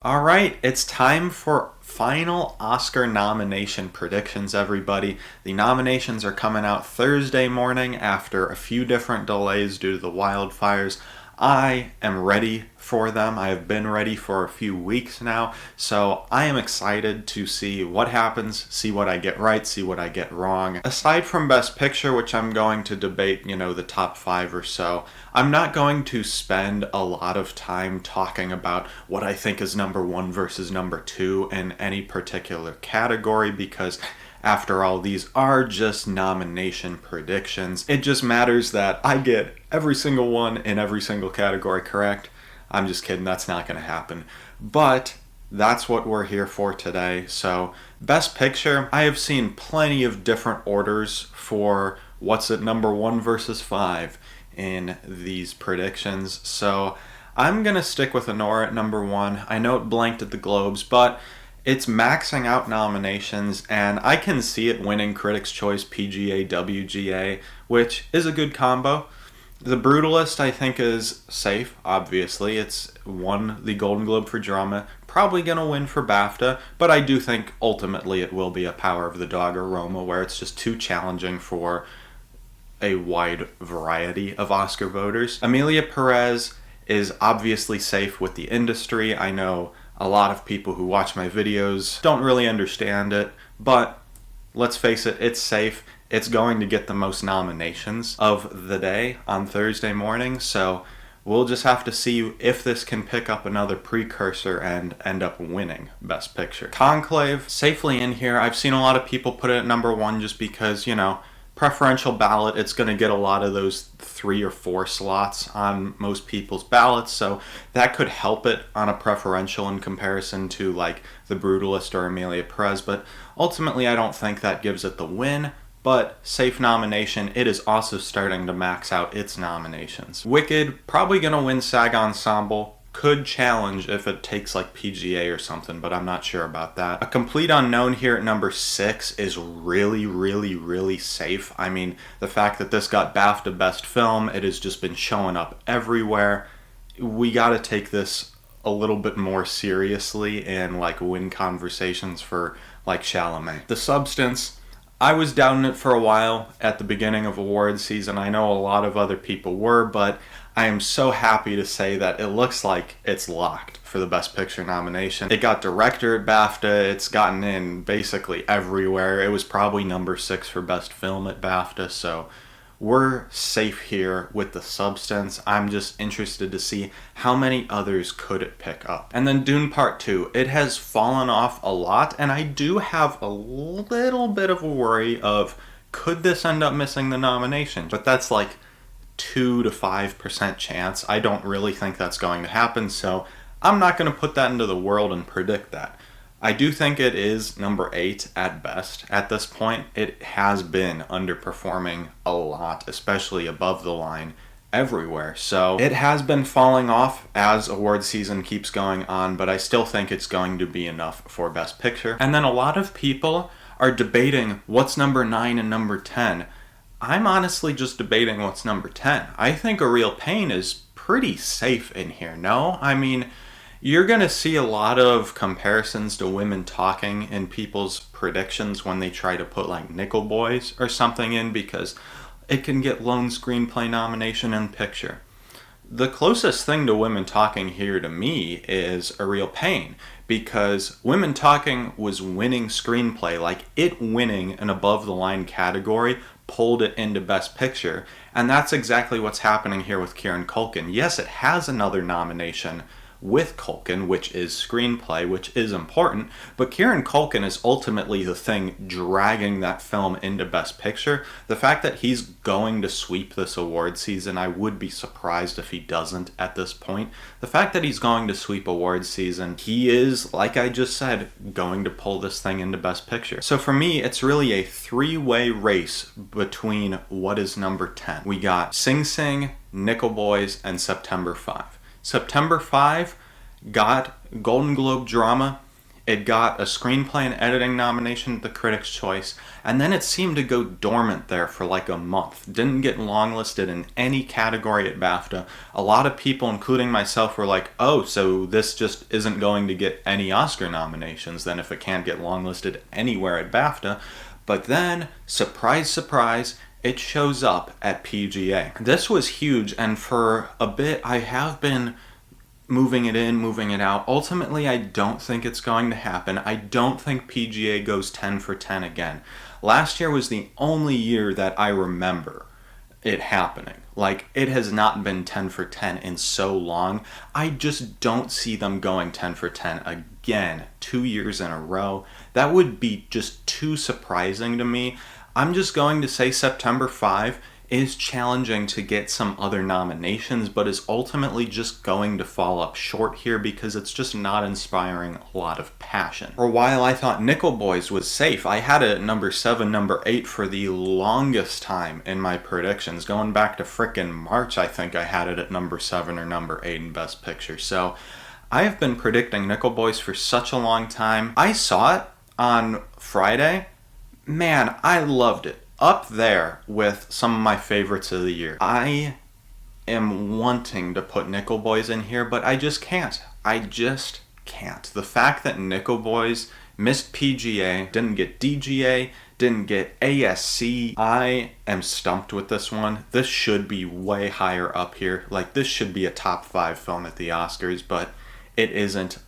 All right, it's time for final Oscar nomination predictions, everybody. The nominations are coming out Thursday morning after a few different delays due to the wildfires. I am ready for them. I have been ready for a few weeks now, so I am excited to see what happens, see what I get right, see what I get wrong. Aside from Best Picture, which I'm going to debate, the top five or so, I'm not going to spend a lot of time talking about what I think is number one versus number two in any particular category because after all, these are just nomination predictions. It just matters that I get every single one in every single category correct. I'm just kidding, that's not going to happen. But that's what we're here for today. So, Best Picture, I have seen plenty of different orders for what's at number one versus five in these predictions. So, I'm going to stick with Anora at number one. I know it blanked at the Globes, but it's maxing out nominations, and I can see it winning Critics' Choice, PGA, WGA, which is a good combo. The Brutalist, I think, is safe, obviously. It's won the Golden Globe for Drama, probably going to win for BAFTA, but I do think ultimately it will be a Power of the Dog or Roma, where it's just too challenging for a wide variety of Oscar voters. Emilia Perez is obviously safe with the industry. I know a lot of people who watch my videos don't really understand it, but let's face it, it's safe. It's going to get the most nominations of the day on Thursday morning, so we'll just have to see if this can pick up another precursor and end up winning Best Picture. Conclave, safely in here. I've seen a lot of people put it at number one just because, preferential ballot, it's going to get a lot of those 3 or 4 slots on most people's ballots, so that could help it on a preferential in comparison to like The Brutalist or Emilia Perez, but ultimately I don't think that gives it the win, but safe nomination. It is also starting to max out its nominations. Wicked, probably going to win SAG Ensemble. Could challenge if it takes like PGA or something, but I'm not sure about that. A Complete Unknown here at number 6 is really, really, really safe. I mean, the fact that this got BAFTA Best Film, it has just been showing up everywhere. We gotta take this a little bit more seriously and like win conversations for like Chalamet. The Substance, I was doubting it for a while at the beginning of award season. I know a lot of other people were, but I am so happy to say that it looks like it's locked for the Best Picture nomination. It got director at BAFTA, it's gotten in basically everywhere. It was probably number 6 for Best Film at BAFTA, so we're safe here with The Substance. I'm just interested to see how many others could it pick up. And then Dune Part 2. It has fallen off a lot, and I do have a little bit of a worry of could this end up missing the nomination? But that's like 2 to 5% chance. I don't really think that's going to happen, so I'm not going to put that into the world and predict that. I do think it is number 8 at best at this point. It has been underperforming a lot, especially above the line everywhere. So it has been falling off as award season keeps going on, but I still think it's going to be enough for Best Picture. And then a lot of people are debating what's number 9 and number 10. I'm honestly just debating what's number 10. I think A Real Pain is pretty safe in here, no? I mean, you're going to see a lot of comparisons to Women Talking in people's predictions when they try to put like Nickel Boys or something in because it can get lone screenplay nomination and picture. The closest thing to Women Talking here to me is A Real Pain because Women Talking was winning screenplay, like it winning an above the line category pulled it into Best Picture, and that's exactly what's happening here with Kieran Culkin. Yes, it has another nomination with Culkin, which is screenplay, which is important, but Kieran Culkin is ultimately the thing dragging that film into Best Picture. The fact that he's going to sweep this award season, I would be surprised if he doesn't at this point. The fact that he's going to sweep award season, he is, like I just said, going to pull this thing into Best Picture. So for me, it's really a 3-way race between what is number 10. We got Sing Sing, Nickel Boys, and September 5. September 5 got Golden Globe drama. It got a screenplay and editing nomination at the Critics' Choice, and then it seemed to go dormant there for like a month. Didn't get longlisted in any category at BAFTA. A lot of people, including myself, were like, oh, so this just isn't going to get any Oscar nominations then if it can't get longlisted anywhere at BAFTA. But then, surprise, surprise, it shows up at PGA. This was huge, and for a bit I have been moving it in, moving it out. Ultimately, I don't think it's going to happen. I don't think PGA goes 10 for 10 again. Last year was the only year that I remember it happening. Like, it has not been 10 for 10 in so long. I just don't see them going 10 for 10 again 2 years in a row. That would be just too surprising to me. I'm just going to say September 5 is challenging to get some other nominations, but is ultimately just going to fall up short here because it's just not inspiring a lot of passion. For a while I thought Nickel Boys was safe. I had it at number 7, number 8 for the longest time in my predictions. Going back to frickin' March, I think I had it at number 7 or number 8 in Best Picture. So I have been predicting Nickel Boys for such a long time. I saw it on Friday. Man, I loved it. Up there with some of my favorites of the year. I am wanting to put Nickel Boys in here, but I just can't. I just can't. The fact that Nickel Boys missed PGA, didn't get DGA, didn't get ASC, I am stumped with this one. This should be way higher up here. Like, this should be a top 5 film at the Oscars, but it isn't.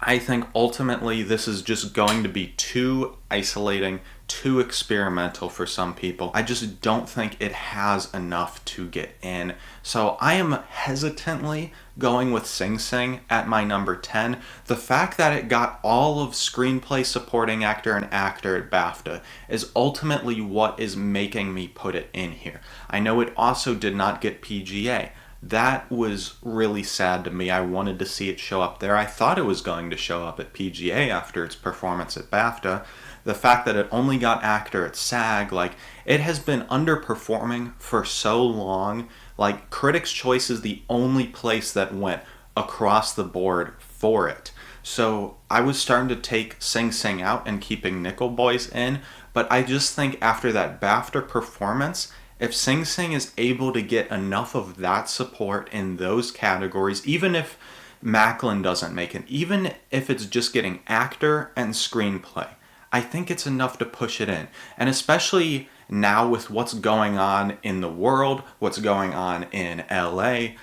I think ultimately this is just going to be too isolating, too experimental for some people. I just don't think it has enough to get in. So I am hesitantly going with Sing Sing at my number 10. The fact that it got all of Screenplay, Supporting Actor, and Actor at BAFTA is ultimately what is making me put it in here. I know it also did not get PGA. That was really sad to me. I wanted to see it show up there. I thought it was going to show up at PGA after its performance at BAFTA. The fact that it only got actor at SAG, like, it has been underperforming for so long. Like, Critics' Choice is the only place that went across the board for it. So I was starting to take Sing Sing out and keeping Nickel Boys in, but I just think after that BAFTA performance, if Sing Sing is able to get enough of that support in those categories, even if Macklin doesn't make it, even if it's just getting actor and screenplay, I think it's enough to push it in. And especially now with what's going on in the world, what's going on in LA,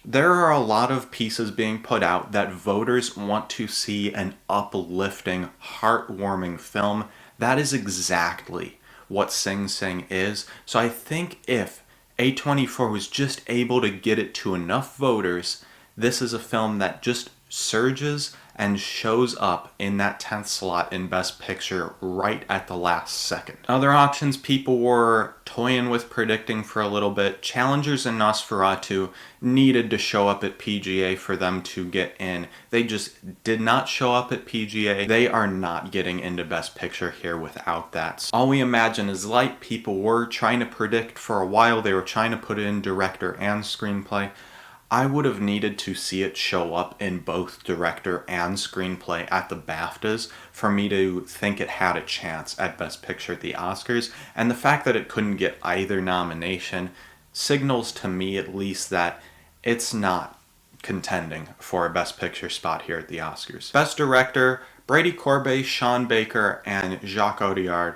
there are a lot of pieces being put out that voters want to see an uplifting, heartwarming film. That is exactly what Sing Sing is. So I think if A24 was just able to get it to enough voters, this is a film that just surges and shows up in that 10th slot in Best Picture right at the last second. Other options people were toying with predicting for a little bit. Challengers and Nosferatu needed to show up at PGA for them to get in. They just did not show up at PGA. They are not getting into Best Picture here without that. All We Imagine Is Light, people were trying to predict for a while. They were trying to put it in director and screenplay. I would have needed to see it show up in both director and screenplay at the BAFTAs for me to think it had a chance at Best Picture at the Oscars, and the fact that it couldn't get either nomination signals to me at least that it's not contending for a Best Picture spot here at the Oscars. Best Director, Brady Corbet, Sean Baker, and Jacques Audiard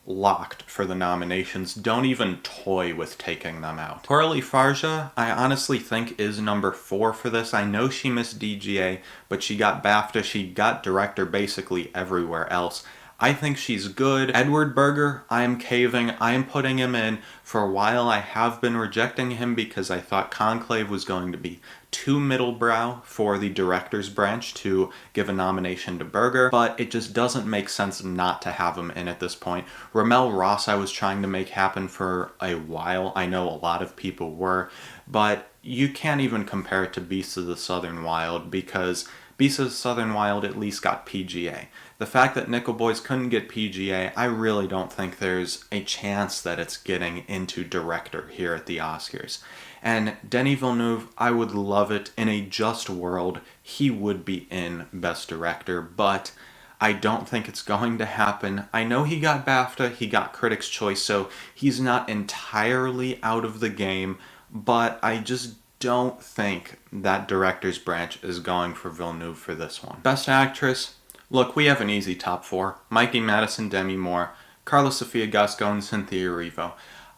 locked for the nominations. Don't even toy with taking them out. Coralie Farja, I honestly think is number 4 for this. I know she missed DGA, but she got BAFTA, she got director basically everywhere else. I think she's good. Edward Berger, I am caving. I am putting him in. For a while I have been rejecting him because I thought Conclave was going to be too middlebrow for the director's branch to give a nomination to Berger, but it just doesn't make sense not to have him in at this point. Ramel Ross I was trying to make happen for a while. I know a lot of people were, but you can't even compare it to Beasts of the Southern Wild because Beasts of the Southern Wild at least got PGA. The fact that Nickel Boys couldn't get PGA, I really don't think there's a chance that it's getting into director here at the Oscars. And Denis Villeneuve, I would love it in a just world he would be in Best Director, but I don't think it's going to happen. I know he got BAFTA, he got Critics' Choice, so he's not entirely out of the game, but I just don't think that director's branch is going for Villeneuve for this one. Best Actress, look, we have an easy top four. Mikey Madison, Demi Moore, Carla Sofia Gascon, Cynthia Erivo.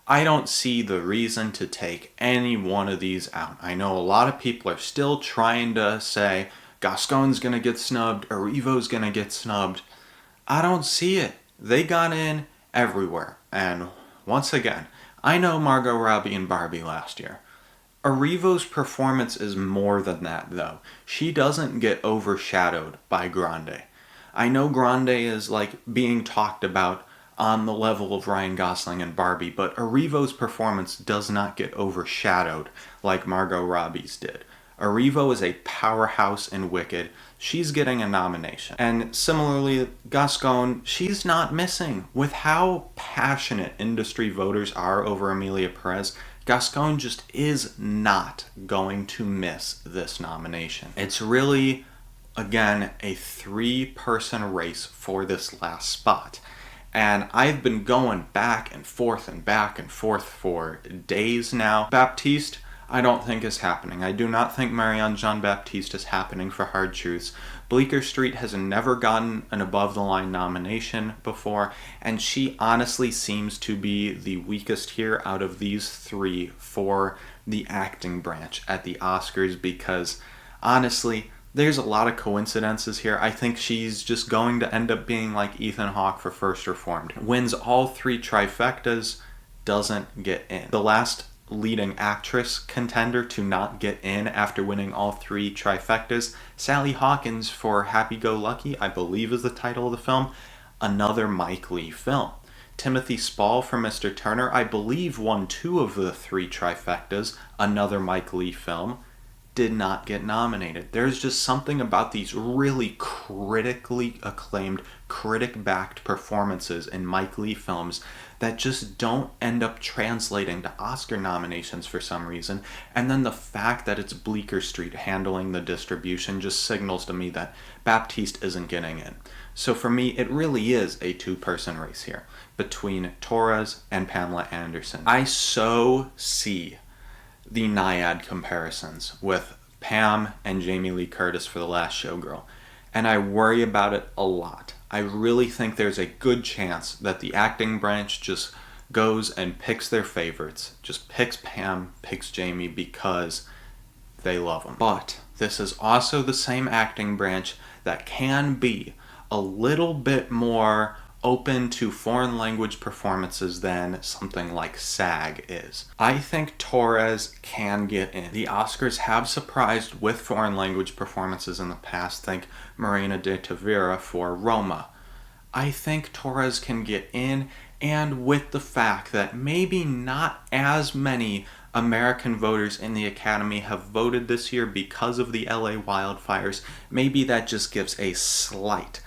I don't see the reason to take any one of these out. I know a lot of people are still trying to say Gascon's gonna get snubbed, Erivo's gonna get snubbed. I don't see it. They got in everywhere. And once again, I know Margot Robbie and Barbie last year. Erivo's performance is more than that, though. She doesn't get overshadowed by Grande. I know Grande is like being talked about on the level of Ryan Gosling and Barbie, but Erivo's performance does not get overshadowed like Margot Robbie's did. Erivo is a powerhouse in Wicked. She's getting a nomination. And similarly, Gascon, she's not missing. With how passionate industry voters are over Emilia Perez, Gascon just is not going to miss this nomination. It's really, again, a three-person race for this last spot. And I've been going back and forth for days now. Baptiste, I don't think is happening. I do not think Marianne Jean-Baptiste is happening for Hard Truths. Bleecker Street has never gotten an above-the-line nomination before, and she honestly seems to be the weakest here out of these three for the acting branch at the Oscars, because honestly, there's a lot of coincidences here. I think she's just going to end up being like Ethan Hawke for First Reformed. Wins all three trifectas, doesn't get in. The last leading actress contender to not get in after winning all three trifectas, Sally Hawkins for Happy Go Lucky, I believe is the title of the film, another Mike Leigh film. Timothy Spall for Mr. Turner, I believe won two of the three trifectas, another Mike Leigh film, did not get nominated. There's just something about these really critically acclaimed, critic-backed performances in Mike Leigh films that just don't end up translating to Oscar nominations for some reason. And then the fact that it's Bleecker Street handling the distribution just signals to me that Baptiste isn't getting in. So for me, it really is a two-person race here between Torres and Pamela Anderson. I so see the Naiad comparisons with Pam and Jamie Lee Curtis for The Last Showgirl, and I worry about it a lot. I really think there's a good chance that the acting branch just goes and picks their favorites, just picks Pam, picks Jamie because they love them. But this is also the same acting branch that can be a little bit more open to foreign language performances than something like SAG is. I think Torres can get in. The Oscars have surprised with foreign language performances in the past. Think Marina de Tavira for Roma. I think Torres can get in, and with the fact that maybe not as many American voters in the Academy have voted this year because of the LA wildfires, maybe that just gives a slight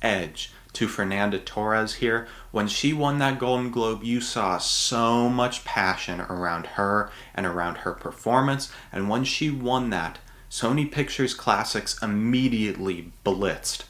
edge to Fernanda Torres here. When she won that Golden Globe, you saw so much passion around her and around her performance, and when she won that, Sony Pictures Classics immediately blitzed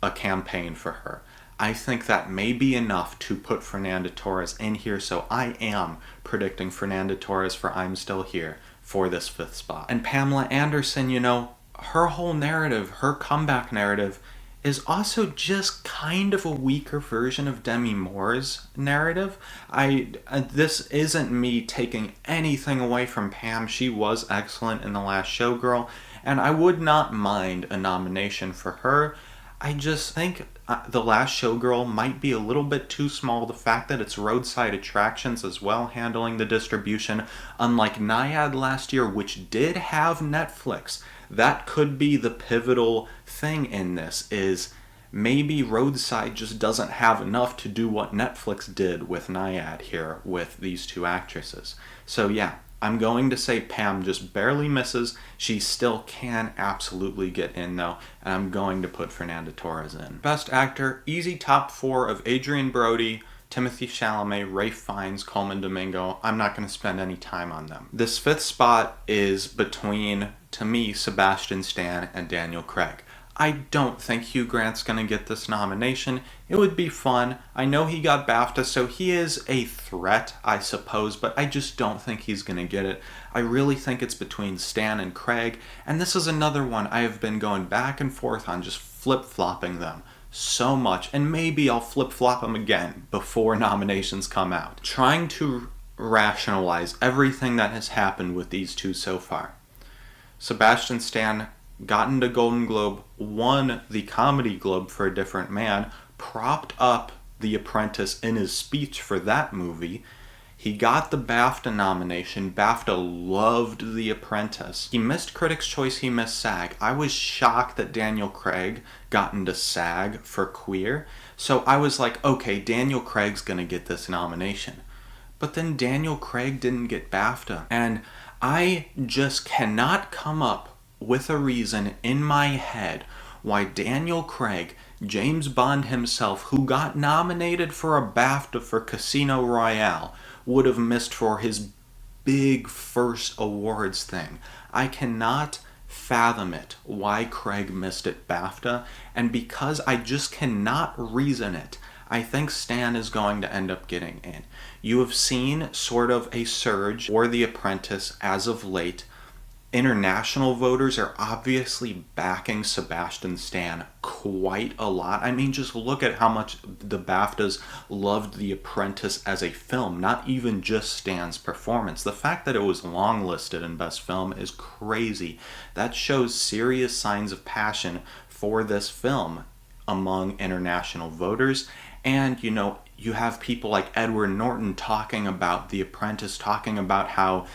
a campaign for her. I think that may be enough to put Fernanda Torres in here, so I am predicting Fernanda Torres for I'm Still Here for this fifth spot. And Pamela Anderson, you know, her whole narrative, her comeback narrative, is also just kind of a weaker version of Demi Moore's narrative. This isn't me taking anything away from Pam. She was excellent in The Last Showgirl, and I would not mind a nomination for her. I just think The Last Showgirl might be a little bit too small. The fact that it's roadside attractions as well handling the distribution, unlike Naiad last year, which did have Netflix. That could be the pivotal thing in this, is maybe Roadside just doesn't have enough to do what Netflix did with Naiad here with these two actresses. So yeah, I'm going to say Pam just barely misses. She still can absolutely get in though, and I'm going to put Fernanda Torres in. Best Actor, easy top four of Adrien Brody, Timothée Chalamet, Ralph Fiennes, Coleman Domingo. I'm not going to spend any time on them. This fifth spot is between, to me, Sebastian Stan and Daniel Craig. I don't think Hugh Grant's going to get this nomination. It would be fun. I know he got BAFTA, so he is a threat, I suppose, but I just don't think he's going to get it. I really think it's between Stan and Craig, and this is another one I have been going back and forth on, just flip-flopping them so much, and maybe I'll flip-flop them again before nominations come out. Trying to rationalize everything that has happened with these two so far. Sebastian Stan got into Golden Globe, won the Comedy Globe for A Different Man, propped up The Apprentice in his speech for that movie. He got the BAFTA nomination. BAFTA loved The Apprentice. He missed Critics' Choice, he missed SAG. I was shocked that Daniel Craig got into SAG for Queer. So I was like, okay, Daniel Craig's gonna get this nomination. But then Daniel Craig didn't get BAFTA. And I just cannot come up with a reason in my head why Daniel Craig, James Bond himself, who got nominated for a BAFTA for Casino Royale, would have missed for his big first awards thing. I cannot fathom it, why Craig missed at BAFTA, and because I just cannot reason it, I think Stan is going to end up getting in. You have seen sort of a surge for The Apprentice as of late. International voters are obviously backing Sebastian Stan quite a lot. I mean, just look at how much the BAFTAs loved The Apprentice as a film, not even just Stan's performance. The fact that it was longlisted in Best Film is crazy. That shows serious signs of passion for this film among international voters. And, you know, you have people like Edward Norton talking about The Apprentice, talking about how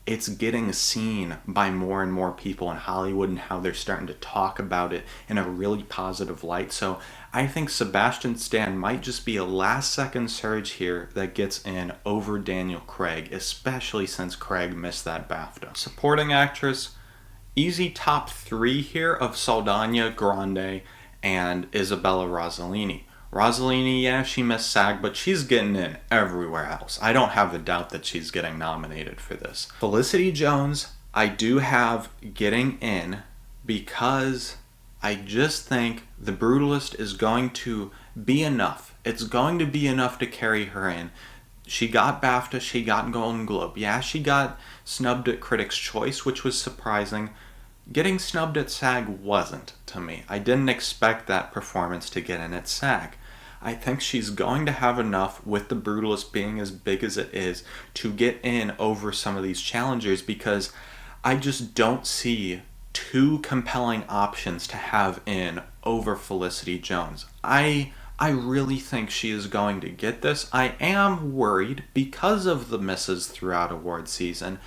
it's getting seen by more and more people in Hollywood and how they're starting to talk about it in a really positive light. So I think Sebastian Stan might just be a last-second surge here that gets in over Daniel Craig, especially since Craig missed that BAFTA. Supporting actress, easy top three here of Saldana Grande and Isabella Rossellini. Rossellini, yeah, she missed SAG, but she's getting in everywhere else. I don't have a doubt that she's getting nominated for this. Felicity Jones, I do have getting in because I just think The Brutalist is going to be enough. It's going to be enough to carry her in. She got BAFTA, she got Golden Globe. Yeah, she got snubbed at Critics' Choice, which was surprising. Getting snubbed at SAG wasn't, to me. I didn't expect that performance to get in at SAG. I think she's going to have enough, with The Brutalist being as big as it is, to get in over some of these challengers, because I just don't see two compelling options to have in over Felicity Jones. I really think she is going to get this. I am worried because of the misses throughout award season,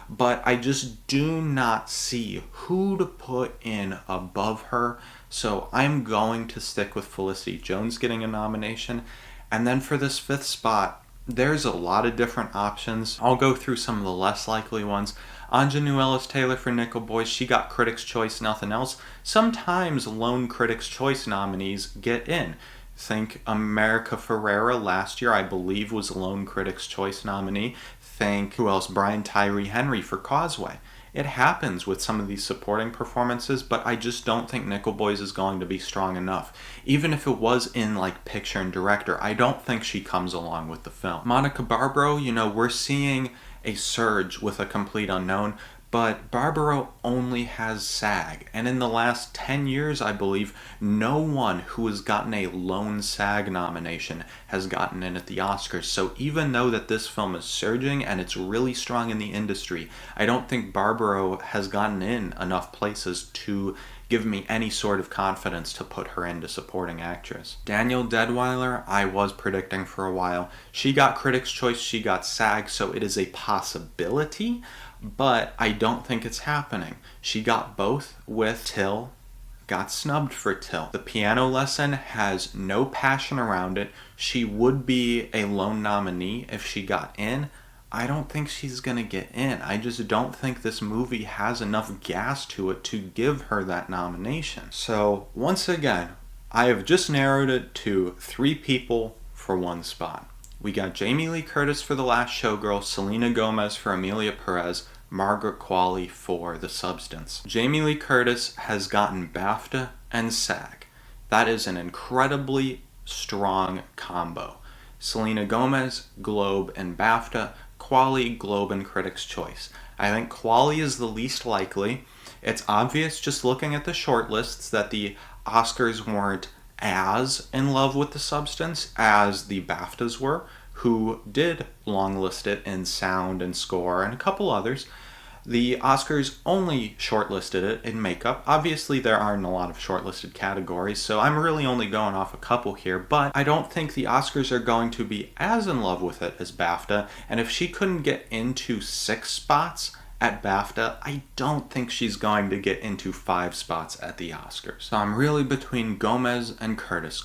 but I just do not see who to put in above her. So I'm going to stick with Felicity Jones getting a nomination. And then for this fifth spot, there's a lot of different options. I'll go through some of the less likely ones. Aunjanue Ellis-Taylor for Nickel Boys, she got Critics' Choice, nothing else. Sometimes lone Critics' Choice nominees get in. Think America Ferrera last year, I believe, was a lone Critics' Choice nominee. Think, who else? Brian Tyree Henry for Causeway. It happens with some of these supporting performances, but I just don't think Nickel Boys is going to be strong enough. Even if it was in like picture and director, I don't think she comes along with the film. Monica Barbaro, you know, we're seeing a surge with A Complete Unknown, but Barbaro only has SAG. And in the last 10 years, I believe, no one who has gotten a lone SAG nomination has gotten in at the Oscars. So even though that this film is surging and it's really strong in the industry, I don't think Barbaro has gotten in enough places to give me any sort of confidence to put her into supporting actress. Danielle Deadwyler, I was predicting for a while. She got Critics' Choice, she got SAG, so it is a possibility, but I don't think it's happening. She got both with Till, got snubbed for Till. The Piano Lesson has no passion around it. She would be a lone nominee if she got in. I don't think she's going to get in. I just don't think this movie has enough gas to it to give her that nomination. So, once again, I have just narrowed it to 3 people for 1 spot. We got Jamie Lee Curtis for The Last Showgirl, Selena Gomez for Amelia Perez, Margaret Qualley for The Substance. Jamie Lee Curtis has gotten BAFTA and SAG. That is an incredibly strong combo. Selena Gomez, Globe and BAFTA, Qualley, Globe and Critics' Choice. I think Qualley is the least likely. It's obvious just looking at the shortlists that the Oscars weren't as in love with The Substance as the BAFTAs were, who did longlist it in sound and score and a couple others. The Oscars only shortlisted it in makeup. Obviously, there aren't a lot of shortlisted categories, so I'm really only going off a couple here, but I don't think the Oscars are going to be as in love with it as BAFTA, and if she couldn't get into 6 spots at BAFTA, I don't think she's going to get into 5 spots at the Oscars. So I'm really between Gomez and Curtis.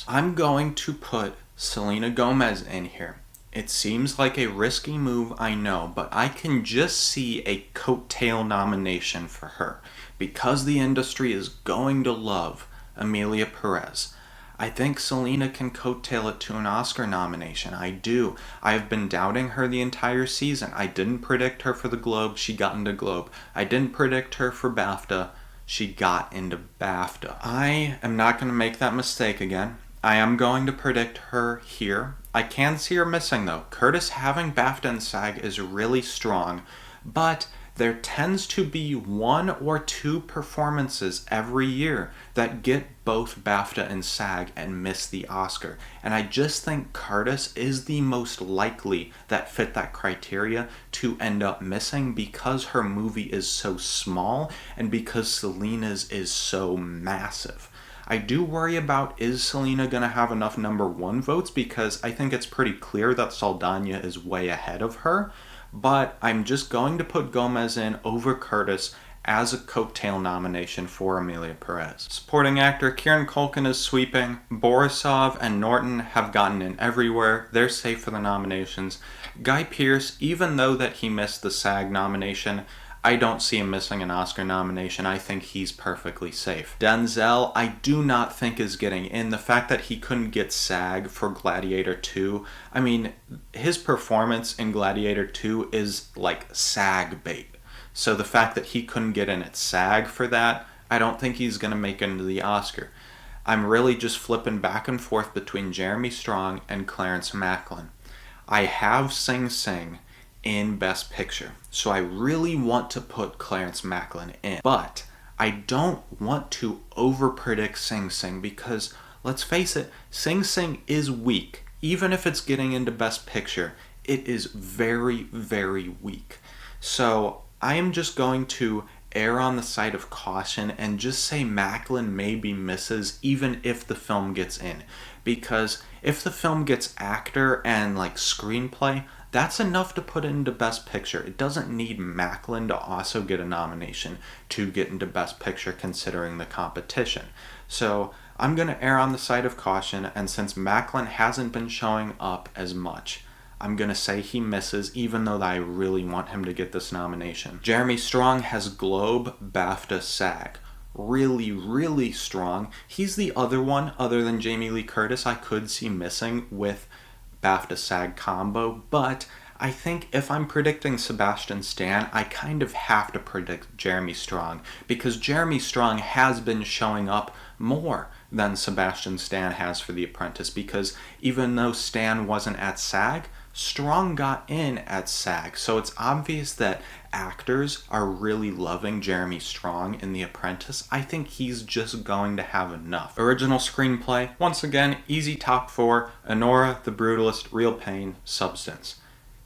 I'm going to put Selena Gomez in here. It seems like a risky move, I know, but I can just see a coattail nomination for her because the industry is going to love Amelia Perez. I think Selena can coattail it to an Oscar nomination. I do. I have been doubting her the entire season. I didn't predict her for the Globe. She got into Globe. I didn't predict her for BAFTA. She got into BAFTA. I am not going to make that mistake again. I am going to predict her here. I can see her missing though. Curtis having BAFTA and SAG is really strong, but there tends to be 1 or 2 performances every year that get both BAFTA and SAG and miss the Oscar. And I just think Curtis is the most likely that fit that criteria to end up missing because her movie is so small and because Selena's is so massive. I do worry about, is Selena going to have enough number 1 votes, because I think it's pretty clear that Saldana is way ahead of her, but I'm just going to put Gomez in over Curtis as a coattail nomination for Amelia Perez. Supporting actor Kieran Culkin is sweeping. Borisov and Norton have gotten in everywhere. They're safe for the nominations. Guy Pearce, even though that he missed the SAG nomination, I don't see him missing an Oscar nomination. I think he's perfectly safe. Denzel, I do not think is getting in. The fact that he couldn't get SAG for Gladiator 2, I mean, his performance in Gladiator 2 is like SAG bait. So the fact that he couldn't get in at SAG for that, I don't think he's going to make it into the Oscar. I'm really just flipping back and forth between Jeremy Strong and Clarence Macklin. I have Sing Sing in Best Picture, so I really want to put Clarence Macklin in, but I don't want to overpredict Sing Sing because, let's face it, Sing Sing is weak. Even if it's getting into Best Picture, it is very, very weak. So I am just going to err on the side of caution and just say Macklin maybe misses even if the film gets in, because if the film gets actor and like screenplay, that's enough to put it into Best Picture. It doesn't need Macklin to also get a nomination to get into Best Picture considering the competition. So I'm going to err on the side of caution, and since Macklin hasn't been showing up as much, I'm going to say he misses, even though I really want him to get this nomination. Jeremy Strong has Globe, BAFTA, SAG. Really, really strong. He's the other one, other than Jamie Lee Curtis, I could see missing with BAFTA SAG combo, but I think if I'm predicting Sebastian Stan, I kind of have to predict Jeremy Strong, because Jeremy Strong has been showing up more than Sebastian Stan has for The Apprentice, because even though Stan wasn't at SAG, Strong got in at SAG, so it's obvious that actors are really loving Jeremy Strong in The Apprentice. I think he's just going to have enough. Original screenplay, once again, easy top 4, Honora, The Brutalist, Real Pain, Substance.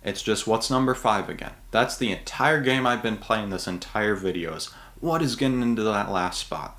It's just what's number 5 again. That's the entire game I've been playing this entire video is, what is getting into that last spot?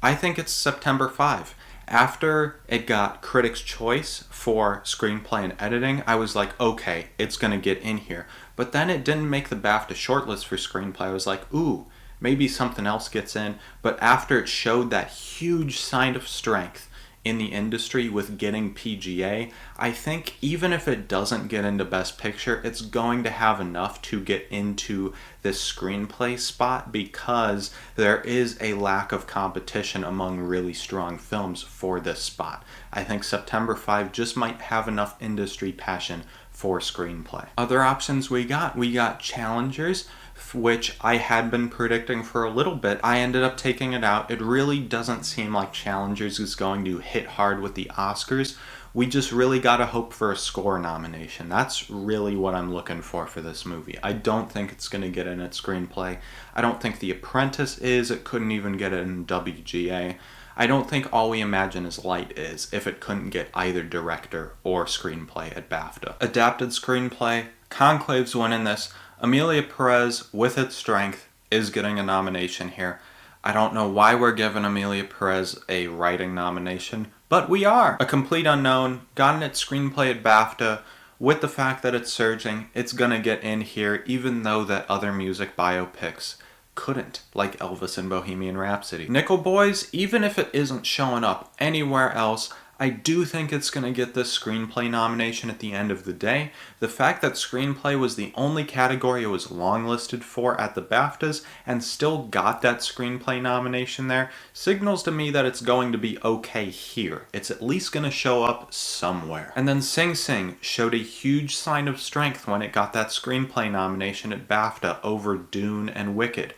I think it's September 5. After it got Critics' Choice for screenplay and editing, I was like, okay, it's going to get in here. But then it didn't make the BAFTA shortlist for screenplay. I was like, ooh, maybe something else gets in. But after it showed that huge sign of strength in the industry with getting PGA, I think even if it doesn't get into Best Picture, it's going to have enough to get into this screenplay spot because there is a lack of competition among really strong films for this spot. I think September 5 just might have enough industry passion for screenplay. Other options we got challengers, which I had been predicting for a little bit. I ended up taking it out. It really doesn't seem like Challengers is going to hit hard with the Oscars. We just really gotta hope for a score nomination. That's really what I'm looking for this movie. I don't think it's gonna get in at screenplay. I don't think The Apprentice is. It couldn't even get it in WGA. I don't think All We Imagine Is Light is, if it couldn't get either director or screenplay at BAFTA. Adapted screenplay, Conclave's winning this. Amelia Perez, with its strength, is getting a nomination here. I don't know why we're giving Amelia Perez a writing nomination, but we are. A Complete Unknown, gotten its screenplay at BAFTA. With the fact that it's surging, it's gonna get in here, even though that other music biopics couldn't, like Elvis and Bohemian Rhapsody. Nickel Boys, even if it isn't showing up anywhere else, I do think it's going to get this screenplay nomination at the end of the day. The fact that screenplay was the only category it was longlisted for at the BAFTAs and still got that screenplay nomination there signals to me that it's going to be okay here. It's at least going to show up somewhere. And then Sing Sing showed a huge sign of strength when it got that screenplay nomination at BAFTA over Dune and Wicked.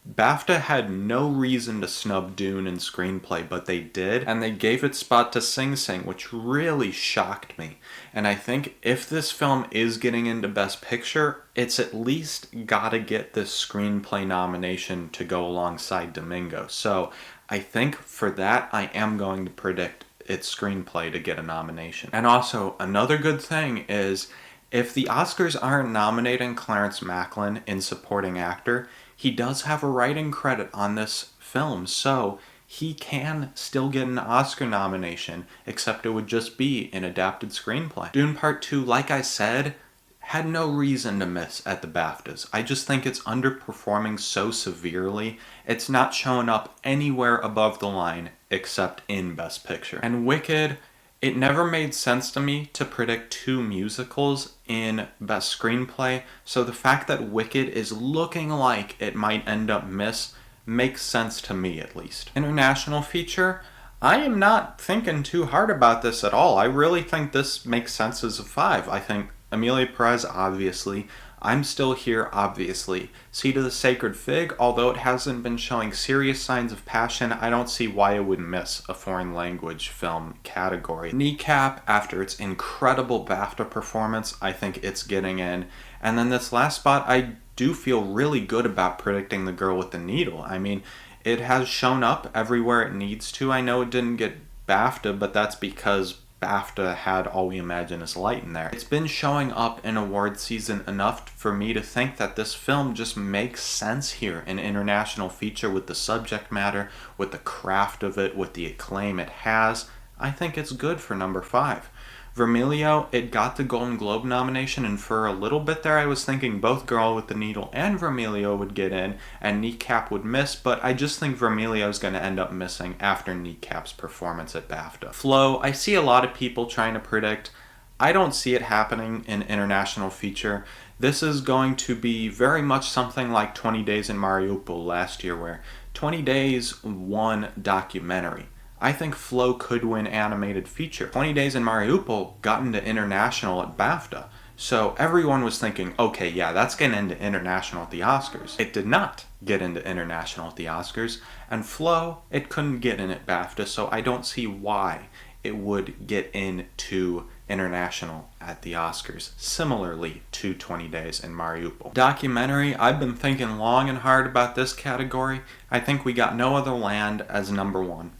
BAFTA had no reason to snub Dune and screenplay, but they did, and they gave its spot to Sing Sing, which really shocked me. And I think if this film is getting into Best Picture, it's at least gotta get this screenplay nomination to go alongside Domingo. So I think for that, I am going to predict its screenplay to get a nomination. And also, another good thing is, if the Oscars aren't nominating Clarence Macklin in supporting actor, he does have a writing credit on this film, so he can still get an Oscar nomination, except it would just be an adapted screenplay. Dune Part 2, like I said, had no reason to miss at the BAFTAs. I just think it's underperforming so severely, it's not showing up anywhere above the line except in Best Picture. And Wicked, it never made sense to me to predict two musicals in Best Screenplay, so the fact that Wicked is looking like it might end up miss makes sense to me, at least. International feature, I am not thinking too hard about this at all. I really think this makes sense as a 5. I think Amelia Perez, obviously. I'm Still Here, obviously. Seat of the Sacred Fig, although it hasn't been showing serious signs of passion, I don't see why it would miss a foreign language film category. Kneecap, after its incredible BAFTA performance, I think it's getting in. And then this last spot, I do feel really good about predicting The Girl with the Needle. I mean, it has shown up everywhere it needs to. I know it didn't get BAFTA, but that's because BAFTA had All We Imagine Is Light in there. It's been showing up in award season enough for me to think that this film just makes sense here. An international feature with the subject matter, with the craft of it, with the acclaim it has. I think it's good for number 5. Vermilio, it got the Golden Globe nomination, and for a little bit there I was thinking both Girl with the Needle and Vermilio would get in, and Kneecap would miss, but I just think Vermilio is going to end up missing after Kneecap's performance at BAFTA. Flow, I see a lot of people trying to predict. I don't see it happening in international feature. This is going to be very much something like 20 Days in Mariupol last year, where 20 Days won documentary. I think Flow could win animated feature. 20 Days in Mariupol got into international at BAFTA. So everyone was thinking, okay, yeah, that's getting into international at the Oscars. It did not get into international at the Oscars. And Flow, it couldn't get in at BAFTA, so I don't see why it would get into international at the Oscars, similarly to 20 Days in Mariupol. Documentary, I've been thinking long and hard about this category. I think we got No Other Land as number 1.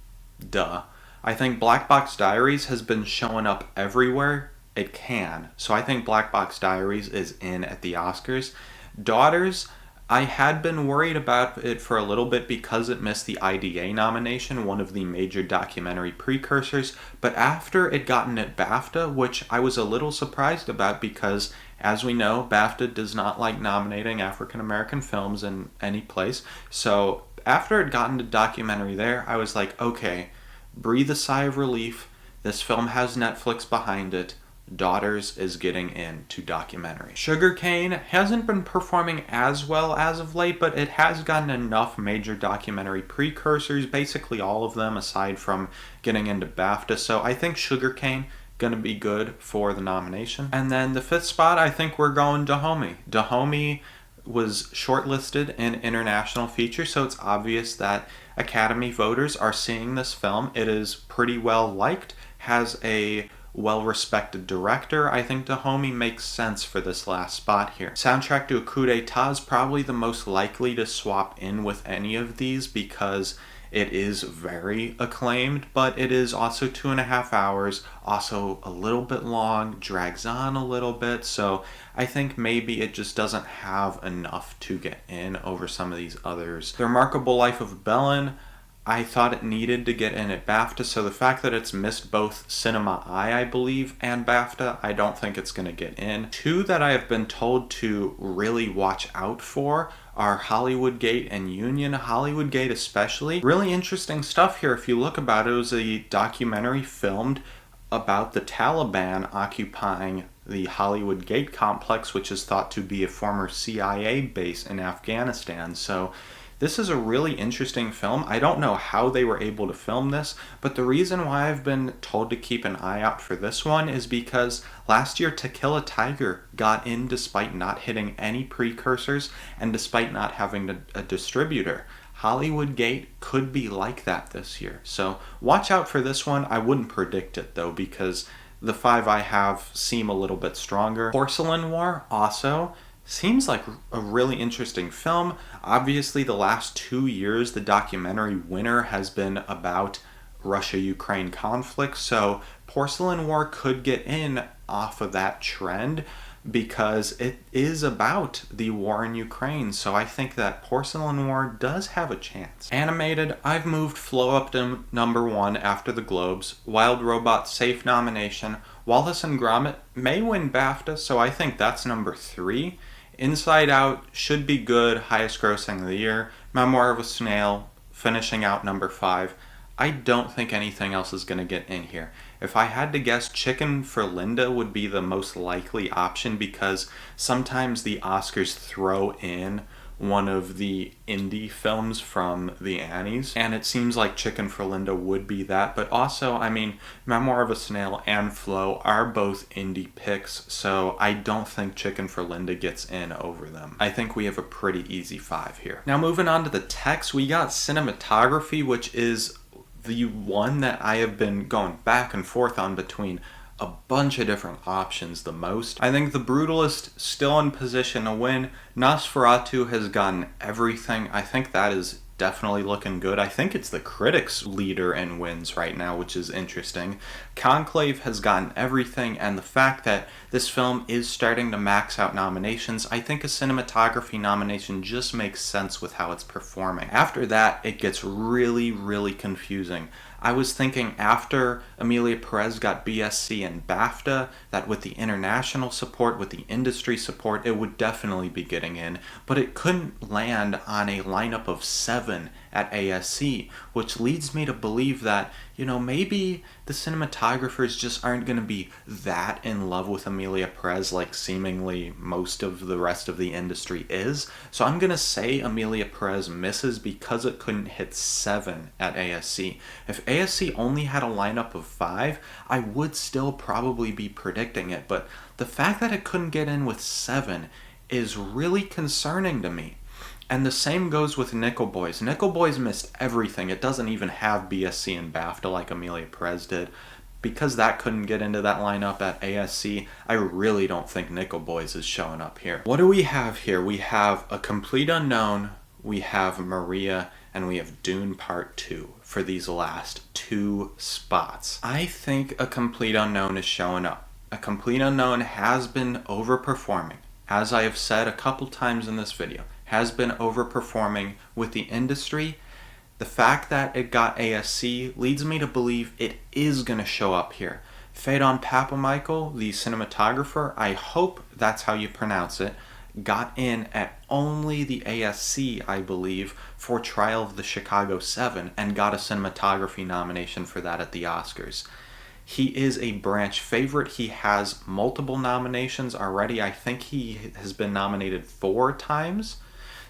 Duh. I think Black Box Diaries has been showing up everywhere it can. So I think Black Box Diaries is in at the Oscars. Daughters, I had been worried about it for a little bit because it missed the IDA nomination, one of the major documentary precursors, but after it gotten at BAFTA, which I was a little surprised about because, as we know, BAFTA does not like nominating African American films in any place, so after it got into documentary there, I was like, okay, breathe a sigh of relief. This film has Netflix behind it. Daughters is getting into documentary. Sugarcane hasn't been performing as well as of late, but it has gotten enough major documentary precursors, basically all of them aside from getting into BAFTA, so I think Sugarcane gonna be good for the nomination. And then the fifth spot, I think we're going Dahomey. Dahomey was shortlisted in international feature, so it's obvious that Academy voters are seeing this film. It is pretty well liked, has a well-respected director. I think Dahomey makes sense for this last spot here. Soundtrack to a Coup d'etat is probably the most likely to swap in with any of these because it is very acclaimed, but it is also 2.5 hours, also a little bit long, drags on a little bit, so I think maybe it just doesn't have enough to get in over some of these others. The Remarkable Life of Bellin, I thought it needed to get in at BAFTA, so the fact that it's missed both Cinema Eye, I believe, and BAFTA, I don't think it's going to get in. Two that I have been told to really watch out for are Hollywood Gate and Union. Hollywood Gate especially. Really interesting stuff here. If you look about it, it was a documentary filmed about the Taliban occupying the Hollywood Gate complex, which is thought to be a former CIA base in Afghanistan. So this is a really interesting film. I don't know how they were able to film this, but the reason why I've been told to keep an eye out for this one is because last year To Kill a Tiger got in despite not hitting any precursors and despite not having a distributor. Hollywood Gate could be like that this year. So watch out for this one. I wouldn't predict it though because the five I have seem a little bit stronger. Porcelain War also seems like a really interesting film. Obviously, the last 2 years, the documentary winner has been about Russia-Ukraine conflict, so Porcelain War could get in off of that trend because it is about the war in Ukraine, so I think that Porcelain War does have a chance. Animated, I've moved Flow up to number 1 after the Globes. Wild Robot, safe nomination. Wallace and Gromit may win BAFTA, so I think that's number 3. Inside Out should be good, highest grossing of the year. Memoir of a Snail, finishing out number 5. I don't think anything else is going to get in here. If I had to guess, Chicken for Linda would be the most likely option because sometimes the Oscars throw in one of the indie films from the Annies, and it seems like Chicken for Linda would be that, but also, I mean, Memoir of a Snail and Flow are both indie picks, so I don't think Chicken for Linda gets in over them. I think we have a pretty easy 5 here. Now moving on to the text, we got cinematography, which is the one that I have been going back and forth on between a bunch of different options the most. I think The Brutalist still in position to win. Nosferatu has gotten everything. I think that is definitely looking good. I think it's the critics leader in wins right now, which is interesting. Conclave has gotten everything, and the fact that this film is starting to max out nominations, I think a cinematography nomination just makes sense with how it's performing. After that, it gets really, really confusing. I was thinking after Emilia Perez got BSC and BAFTA, that with the international support, with the industry support, it would definitely be getting in, but it couldn't land on a lineup of 7 at ASC, which leads me to believe that, maybe the cinematographers just aren't going to be that in love with Emilia Perez like seemingly most of the rest of the industry is. So I'm going to say Emilia Perez misses because it couldn't hit 7 at ASC. If ASC only had a lineup of 5, I would still probably be predicting it, but the fact that it couldn't get in with 7 is really concerning to me. And the same goes with Nickel Boys. Nickel Boys missed everything. It doesn't even have BSC and BAFTA like Emilia Perez did. Because that couldn't get into that lineup at ASC, I really don't think Nickel Boys is showing up here. What do we have here? We have A Complete Unknown, we have Maria, and we have Dune Part 2 for these last 2 spots. I think A Complete Unknown is showing up. A Complete Unknown has been overperforming. As I have said a couple times in this video, has been overperforming with the industry. The fact that it got ASC leads me to believe it is going to show up here. Phaedon Papamichael, the cinematographer, I hope that's how you pronounce it, got in at only the ASC, I believe, for Trial of the Chicago 7 and got a cinematography nomination for that at the Oscars. He is a branch favorite. He has multiple nominations already. I think he has been nominated 4 times.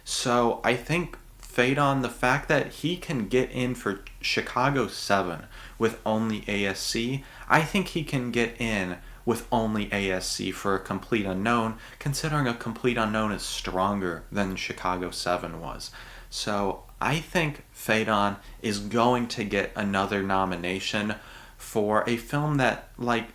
So I think Phaedon, the fact that he can get in for Chicago 7 with only ASC, I think he can get in with only ASC for A Complete Unknown, considering A Complete Unknown is stronger than Chicago 7 was. So I think Phaedon is going to get another nomination for a film that, like,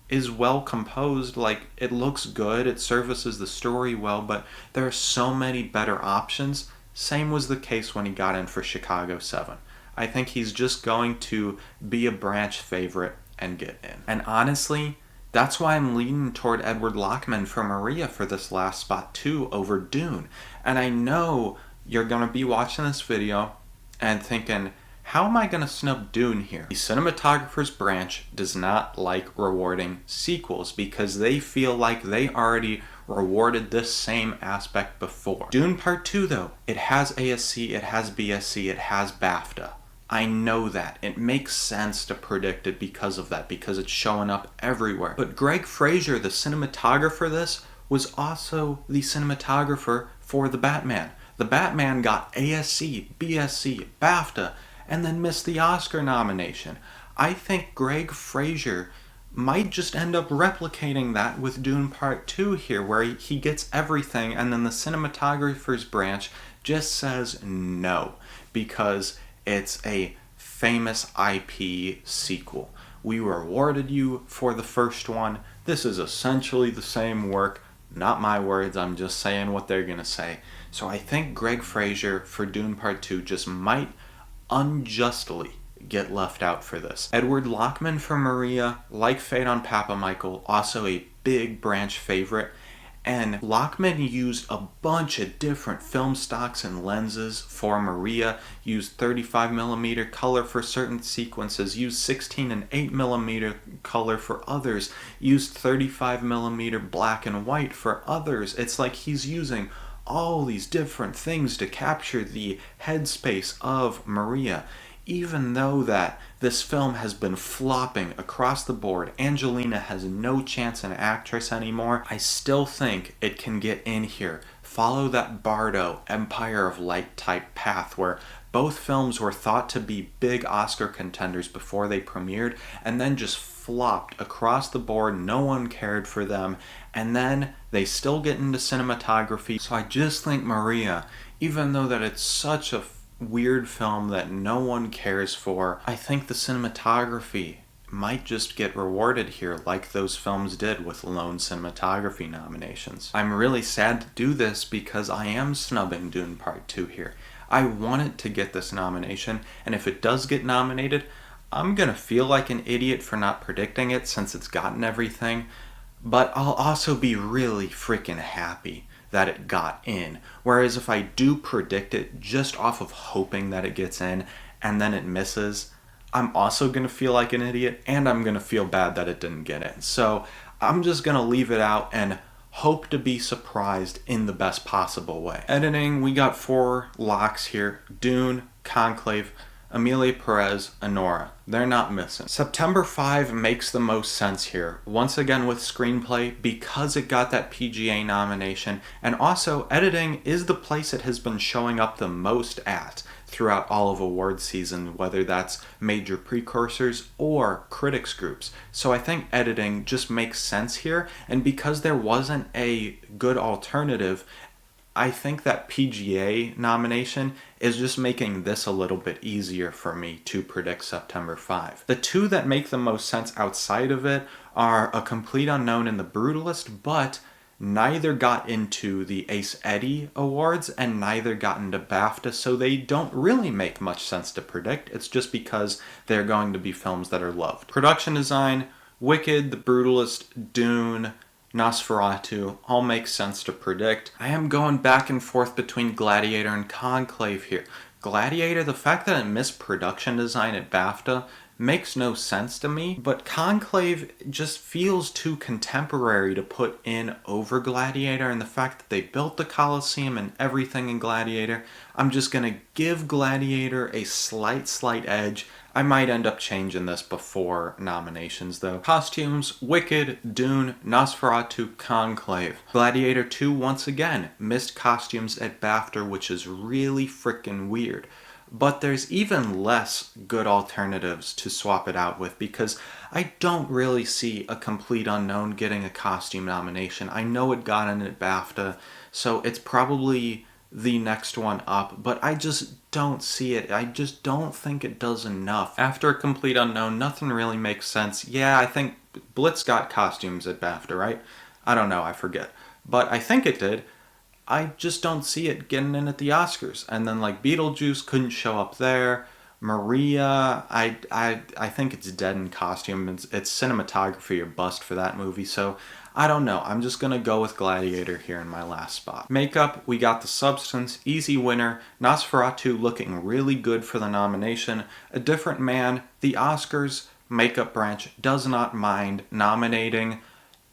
is well composed. Like, it looks good, it services the story well, but there are so many better options. Same was the case when he got in for Chicago 7. I think he's just going to be a branch favorite and get in. And honestly, that's why I'm leaning toward Edward Lockman for Maria for this last spot too, over Dune. And I know you're going to be watching this video and thinking, how am I going to snub Dune here? The cinematographer's branch does not like rewarding sequels because they feel like they already rewarded this same aspect before. Dune Part 2 though, it has ASC, it has BSC, it has BAFTA. I know that. It makes sense to predict it because of that, because it's showing up everywhere. But Greg Fraser, the cinematographer of this, was also the cinematographer for The Batman. The Batman got ASC, BSC, BAFTA, and then missed the Oscar nomination. I think Greg Fraser might just end up replicating that with Dune Part 2 here, where he gets everything and then the cinematographer's branch just says no, because it's a famous IP sequel. We rewarded you for the first one. This is essentially the same work. Not my words, I'm just saying what they're gonna say. So I think Greg Fraser for Dune Part 2 just might unjustly get left out for this. Edward Lockman for Maria, like Phaedon Papamichael, also a big branch favorite. And Lockman used a bunch of different film stocks and lenses for Maria, used 35mm color for certain sequences, used 16 and 8mm color for others, used 35mm black and white for others. It's like he's using all these different things to capture the headspace of Maria. Even though that this film has been flopping across the board, Angelina has no chance an actress anymore, I still think it can get in here. Follow that Bardo, Empire of Light type path where both films were thought to be big Oscar contenders before they premiered, and then just flopped across the board, no one cared for them, and then they still get into cinematography. So I just think Maria, even though that it's such a weird film that no one cares for, I think the cinematography might just get rewarded here like those films did with lone cinematography nominations. I'm really sad to do this because I am snubbing Dune Part 2 here. I want it to get this nomination, and if it does get nominated, I'm gonna feel like an idiot for not predicting it since it's gotten everything, but I'll also be really freaking happy that it got in. Whereas if I do predict it just off of hoping that it gets in and then it misses, I'm also going to feel like an idiot and I'm going to feel bad that it didn't get in. So I'm just going to leave it out and hope to be surprised in the best possible way. Editing, we got 4 locks here. Dune, Conclave, Emilia Perez, Anora. They're not missing. September 5 makes the most sense here. Once again with Screenplay, because it got that PGA nomination, and also editing is the place it has been showing up the most at throughout all of award season, whether that's major precursors or critics groups. So I think editing just makes sense here, and because there wasn't a good alternative, I think that PGA nomination is just making this a little bit easier for me to predict September 5. The 2 that make the most sense outside of it are A Complete Unknown and The Brutalist, but neither got into the Ace Eddie Awards and neither got into BAFTA, so they don't really make much sense to predict. It's just because they're going to be films that are loved. Production design, Wicked, The Brutalist, Dune, Nosferatu, all make sense to predict. I am going back and forth between Gladiator and Conclave here. Gladiator, the fact that it missed production design at BAFTA makes no sense to me, but Conclave just feels too contemporary to put in over Gladiator, and the fact that they built the Colosseum and everything in Gladiator, I'm just gonna give Gladiator a slight edge. I might end up changing this before nominations though. Costumes: Wicked, Dune, Nosferatu, Conclave. Gladiator 2 once again missed costumes at BAFTA, which is really freaking weird. But there's even less good alternatives to swap it out with, because I don't really see A Complete Unknown getting a costume nomination. I know it got in at BAFTA, so it's probably the next one up, but I just don't see it. I just don't think it does enough. After A Complete Unknown, nothing really makes sense. Yeah, I think Blitz got costumes at BAFTA, right? I don't know, I forget. But I think it did. I just don't see it getting in at the Oscars. And then like Beetlejuice couldn't show up there. Maria, I think it's dead in costume. It's cinematography or bust for that movie. So I don't know. I'm just going to go with Gladiator here in my last spot. Makeup, we got The Substance, easy winner. Nosferatu looking really good for the nomination. A Different Man, the Oscars makeup branch does not mind nominating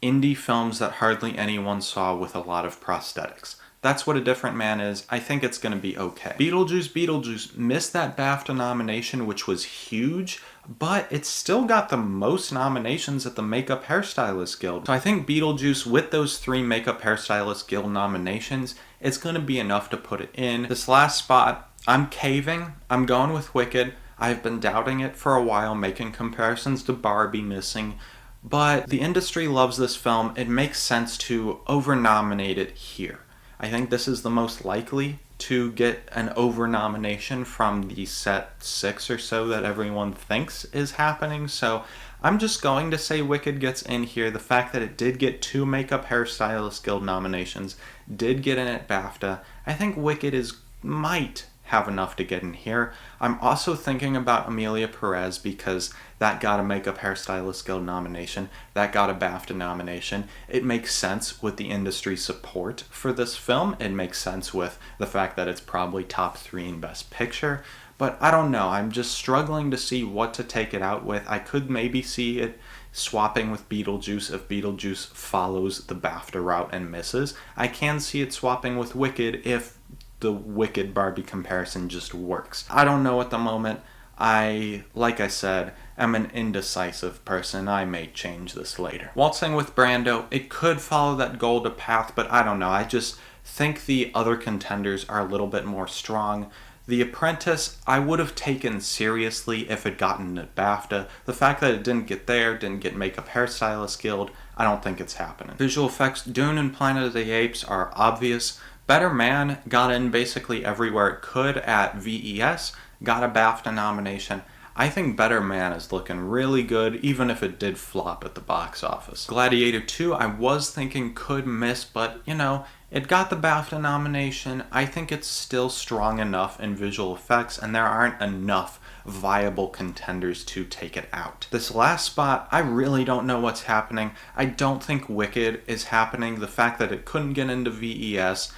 indie films that hardly anyone saw with a lot of prosthetics. That's what A Different Man is. I think it's going to be okay. Beetlejuice missed that BAFTA nomination, which was huge, but it still got the most nominations at the Makeup Hairstylist Guild. So I think Beetlejuice, with those 3 Makeup Hairstylist Guild nominations, it's going to be enough to put it in. This last spot, I'm caving. I'm going with Wicked. I've been doubting it for a while, making comparisons to Barbie missing. But the industry loves this film. It makes sense to over-nominate it here. I think this is the most likely to get an over-nomination from the set 6 or so that everyone thinks is happening. So I'm just going to say Wicked gets in here. The fact that it did get 2 Makeup Hairstylist Guild nominations, did get in at BAFTA, I think Wicked might have enough to get in here. I'm also thinking about Amelia Perez, because that got a Makeup Hairstylist Guild nomination, that got a BAFTA nomination. It makes sense with the industry support for this film. It makes sense with the fact that it's probably top 3 in Best Picture. But I don't know, I'm just struggling to see what to take it out with. I could maybe see it swapping with Beetlejuice if Beetlejuice follows the BAFTA route and misses. I can see it swapping with Wicked if the Wicked Barbie comparison just works. I don't know at the moment. Like I said, am an indecisive person. I may change this later. Waltzing with Brando, it could follow that Golda path, but I don't know. I just think the other contenders are a little bit more strong. The Apprentice, I would have taken seriously if it gotten at BAFTA. The fact that it didn't get there, didn't get Makeup Hairstylist Guild, I don't think it's happening. Visual effects, Dune and Planet of the Apes are obvious. Better Man got in basically everywhere it could at VES, got a BAFTA nomination. I think Better Man is looking really good, even if it did flop at the box office. Gladiator 2, I was thinking could miss, but it got the BAFTA nomination. I think it's still strong enough in visual effects, and there aren't enough viable contenders to take it out. This last spot, I really don't know what's happening. I don't think Wicked is happening. The fact that it couldn't get into VES,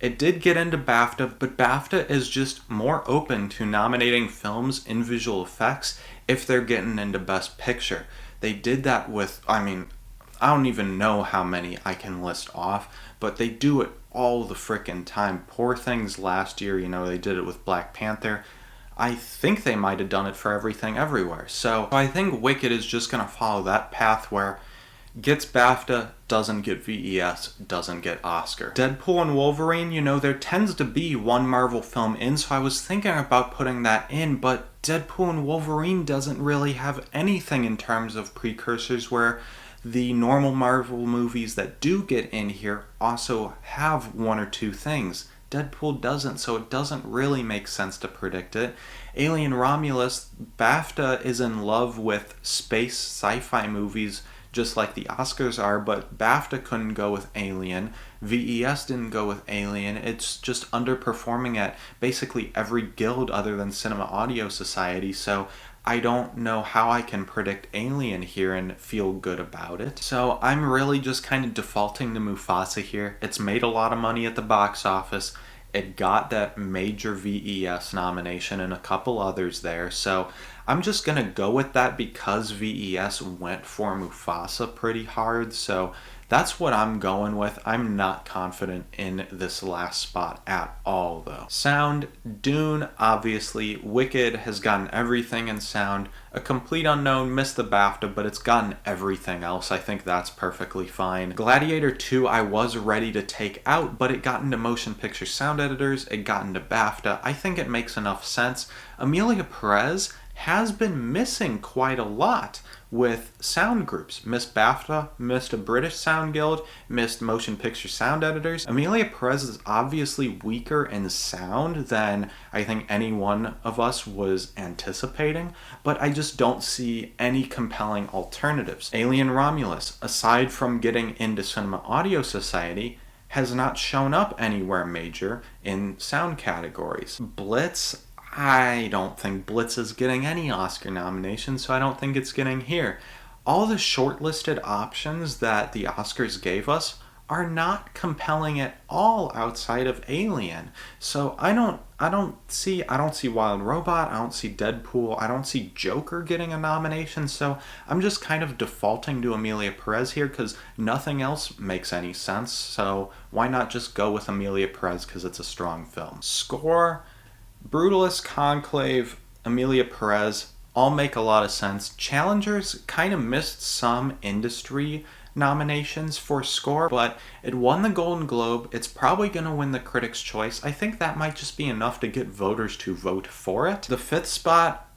it did get into BAFTA, but BAFTA is just more open to nominating films in visual effects if they're getting into Best Picture. They did that with, I don't even know how many I can list off, but they do it all the frickin' time. Poor Things last year, they did it with Black Panther. I think they might have done it for Everything Everywhere. So I think Wicked is just going to follow that path where gets BAFTA, doesn't get VES, doesn't get Oscar. Deadpool and Wolverine, there tends to be one Marvel film in, so I was thinking about putting that in, but Deadpool and Wolverine doesn't really have anything in terms of precursors, where the normal Marvel movies that do get in here also have 1 or 2 things. Deadpool doesn't, so it doesn't really make sense to predict it. Alien Romulus, BAFTA is in love with space sci-fi movies just like the Oscars are, but BAFTA couldn't go with Alien. VES didn't go with Alien. It's just underperforming at basically every guild other than Cinema Audio Society, so I don't know how I can predict Alien here and feel good about it. So I'm really just kind of defaulting to Mufasa here. It's made a lot of money at the box office. It got that major VES nomination and a couple others there, so I'm just gonna go with that because VES went for Mufasa pretty hard, so that's what I'm going with. I'm not confident in this last spot at all, though. Sound, Dune, obviously. Wicked has gotten everything in sound. A Complete Unknown missed the BAFTA, but it's gotten everything else. I think that's perfectly fine. Gladiator 2, I was ready to take out, but it got into motion picture sound editors. It got into BAFTA. I think it makes enough sense. Amelia Perez has been missing quite a lot with sound groups. Missed BAFTA, missed a British Sound Guild, missed motion picture sound editors. Amelia Perez is obviously weaker in sound than I think any one of us was anticipating, but I just don't see any compelling alternatives. Alien Romulus, aside from getting into Cinema Audio Society, has not shown up anywhere major in sound categories. Blitz, I don't think Blitz is getting any Oscar nominations, so I don't think it's getting here. All the shortlisted options that the Oscars gave us are not compelling at all outside of Alien. So I don't see Wild Robot, I don't see Deadpool, I don't see Joker getting a nomination, so I'm just kind of defaulting to Amelia Perez here because nothing else makes any sense, so why not just go with Amelia Perez because it's a strong film. Score, Brutalist, Conclave, Amelia Perez, all make a lot of sense. Challengers kind of missed some industry nominations for score, but it won the Golden Globe. It's probably going to win the Critics' Choice. I think that might just be enough to get voters to vote for it. The fifth spot,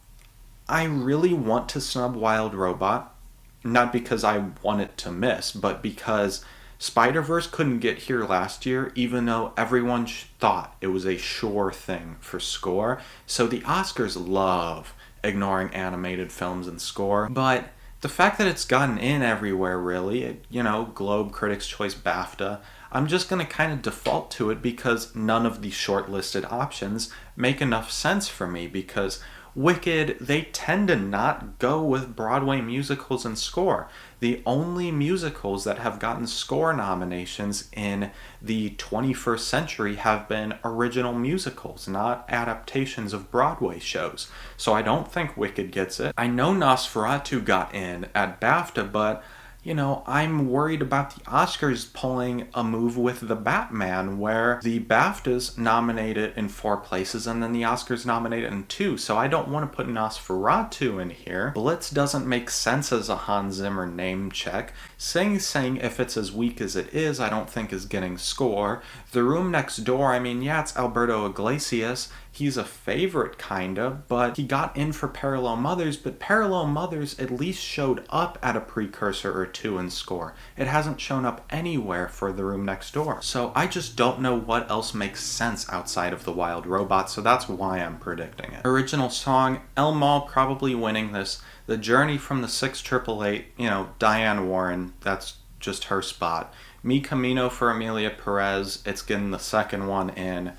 I really want to snub Wild Robot, not because I want it to miss, but because Spider-Verse couldn't get here last year, even though everyone thought it was a sure thing for score. So the Oscars love ignoring animated films and score, but the fact that it's gotten in everywhere, really, Globe, Critics' Choice, BAFTA, I'm just going to kind of default to it because none of the shortlisted options make enough sense for me, because Wicked, they tend to not go with Broadway musicals and score. The only musicals that have gotten score nominations in the 21st century have been original musicals, not adaptations of Broadway shows. So I don't think Wicked gets it. I know Nosferatu got in at BAFTA, but I'm worried about the Oscars pulling a move with The Batman, where the BAFTAs nominate it in 4 places and then the Oscars nominate it in 2, so I don't want to put Nosferatu in here. Blitz doesn't make sense as a Hans Zimmer name check. Sing Sing, if it's as weak as it is, I don't think is getting score. The Room Next Door, it's Alberto Iglesias. He's a favorite, kinda, but he got in for Parallel Mothers, but Parallel Mothers at least showed up at a precursor or 2 in score. It hasn't shown up anywhere for The Room Next Door. So I just don't know what else makes sense outside of The Wild Robot, so that's why I'm predicting it. Original song, El Mal probably winning this. The Journey from the 6888, Diane Warren, that's just her spot. Mi Camino for Amelia Perez, it's getting the second one in.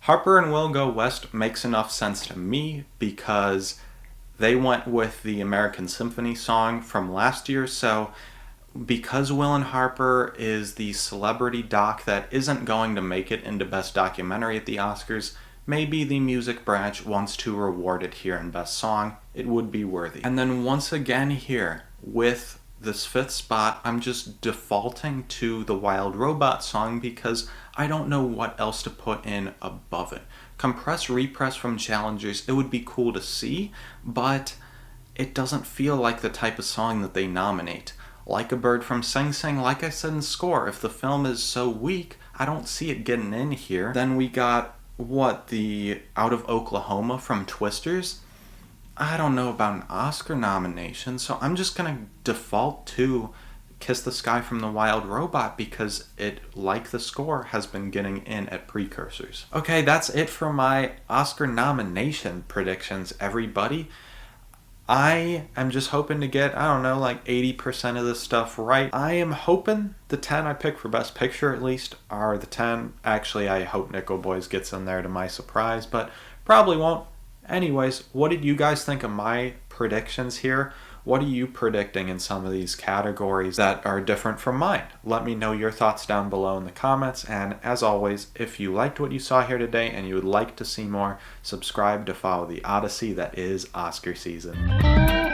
Harper and Will Go West makes enough sense to me because they went with the American Symphony song from last year, so because Will and Harper is the celebrity doc that isn't going to make it into Best Documentary at the Oscars, maybe the music branch wants to reward it here in Best Song. It would be worthy. And then once again here, with this fifth spot, I'm just defaulting to the Wild Robot song because I don't know what else to put in above it. Compress Repress from Challengers, it would be cool to see, but it doesn't feel like the type of song that they nominate. Like a Bird from Sing Sing, like I said in score, if the film is so weak, I don't see it getting in here. Then we got, the Out of Oklahoma from Twisters? I don't know about an Oscar nomination, so I'm just gonna default to Kiss the Sky from the Wild Robot because it, like the score, has been getting in at precursors. Okay, that's it for my Oscar nomination predictions, everybody. I am just hoping to get, 80% of this stuff right. I am hoping the 10 I pick for Best Picture, at least, are the 10. Actually, I hope Nickel Boys gets in there to my surprise, but probably won't. Anyways, what did you guys think of my predictions here. What are you predicting in some of these categories that are different from mine? Let me know your thoughts down below in the comments, and as always, if you liked what you saw here today and you would like to see more, subscribe to follow the odyssey that is Oscar season.